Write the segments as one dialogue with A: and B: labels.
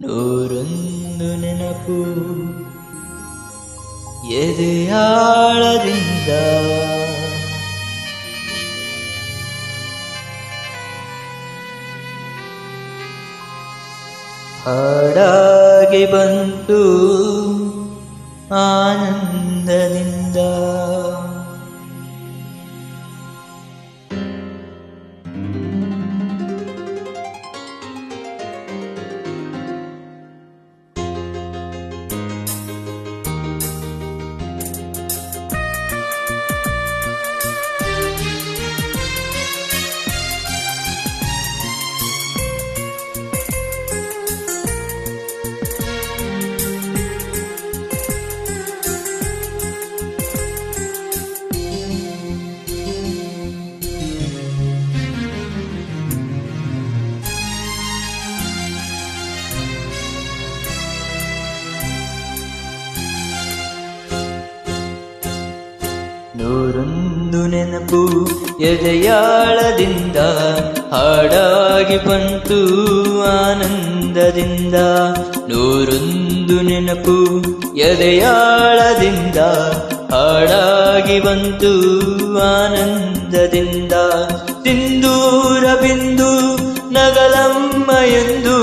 A: ನೂರೊಂದು ನೆನಪು ಎದೆಯಾಳದಿಂದ ಹಾಡಾಗಿ ಬಂತು ಆನಂದದಿಂದ. ನೂರೊಂದು ನೆನಪು ಎದೆಯಾಳದಿಂದ ಹಾಡಾಗಿ ಬಂತು ಆನಂದದಿಂದ. ನೂರೊಂದು ನೆನಪು ಎದೆಯಾಳದಿಂದ ಹಾಡಾಗಿ ಬಂತು ಆನಂದದಿಂದ. ಸಿಂಧೂರ ಬಿಂದು ನಗಲಮ್ಮ ಎಂದು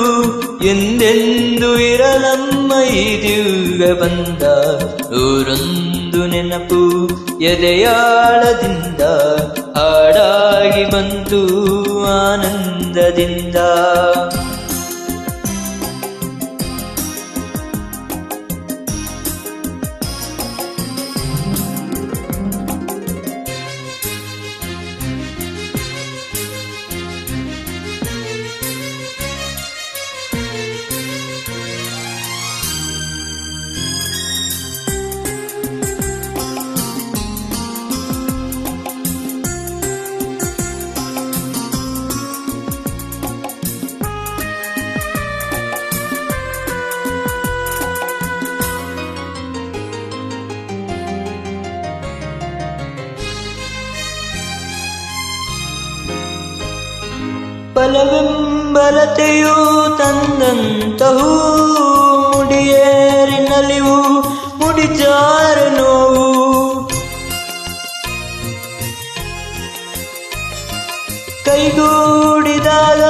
A: ಎಂದೆಂದು ಇರಲಮ್ಮ ಈ ದಿವ್ಯ ಬಂದ. ನೂರೊಂದು ನೆನಪು ಎದೆಯಾಳದಿಂದ ಹಾಡಾಗಿ ಬಂತು ಆನಂದದಿಂದ. ಬಲವೆಂಬಲತೆಯು ತಂದಂತಹೂ ಮುಡಿಯೇರಿ ನಲಿವು ಮುಡಿಜಾರ ನೋವು. ಕೈಗೂಡಿದಾಗ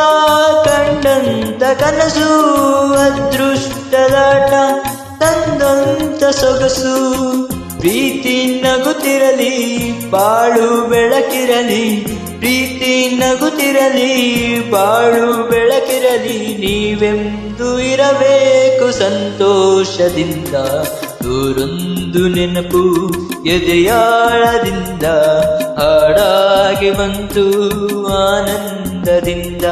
A: ಕಂಡಂತ ಕನಸು ಅದೃಷ್ಟದಾಟ ತಂದಂತ ಸೊಗಸು. ಪ್ರೀತಿ ನಗುತ್ತಿರಲಿ ಬಾಳು ಬೆಳಕಿರಲಿ, ಪ್ರೀತಿ ನಗುತ್ತಿರಲಿ ಬಾಳು ಬೆಳಕಿರಲಿ. ನೀವೆಂದು ಇರಬೇಕು ಸಂತೋಷದಿಂದ. ನೂರೊಂದು ನೆನಪು ಎದೆಯಾಳದಿಂದ ಹಾಡಾಗಿ ಬಂತು ಆನಂದದಿಂದ.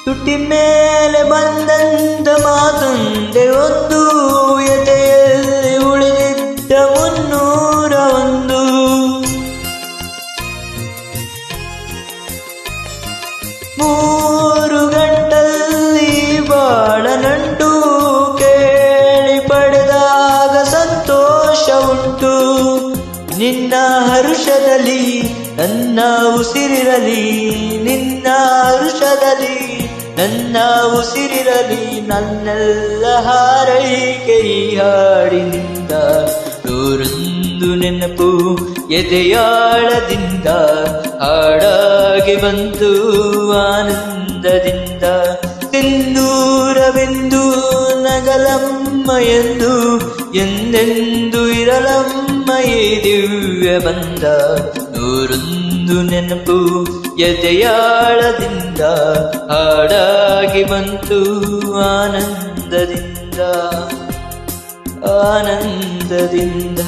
A: ತುಟಿ ಮೇಲೆ ಬಂದಂತ ಮಾತೊಂದೆ ಒಂದು, ಎದೆಯಲ್ಲಿ ಉಳಿದಿದ್ದ 301. ಮೂರು ಗಂಟಲ್ಲಿ ಬಾಳ ನಂಟು ಕೇಳಿ ಪಡೆದಾಗ ಸಂತೋಷ ಉಂಟು. ನಿನ್ನ ಹರುಷದಲ್ಲಿ ನನ್ನ ಉಸಿರಿರಲಿ, ನಿನ್ನ ಹರುಷದಲ್ಲಿ ನನ್ನ ಉಸಿರಿರಲಿ. ನನ್ನೆಲ್ಲ ಹಾರೈಕೆ ಈ ಹಾಡಿನಿಂದ. ನೂರೊಂದು ನೆನಪು ಎದೆಯಾಳದಿಂದ ಹಾಡಾಗಿ ಬಂತು ಆನಂದದಿಂದ. ಸಿಂಧೂರವೆಂದು ನಗಲಮ್ಮ ಎಂದು ಎಂದೆಂದು ಇರಲಮ್ಮ ಈ ದಿವ್ಯ ಬಂದ. ನೂರೊಂದು ನೆನಪು ಎದೆಯಾಳದಿಂದ ಹಾಡಾಗಿ ಬಂತು ಆನಂದದಿಂದ ಆನಂದದಿಂದ.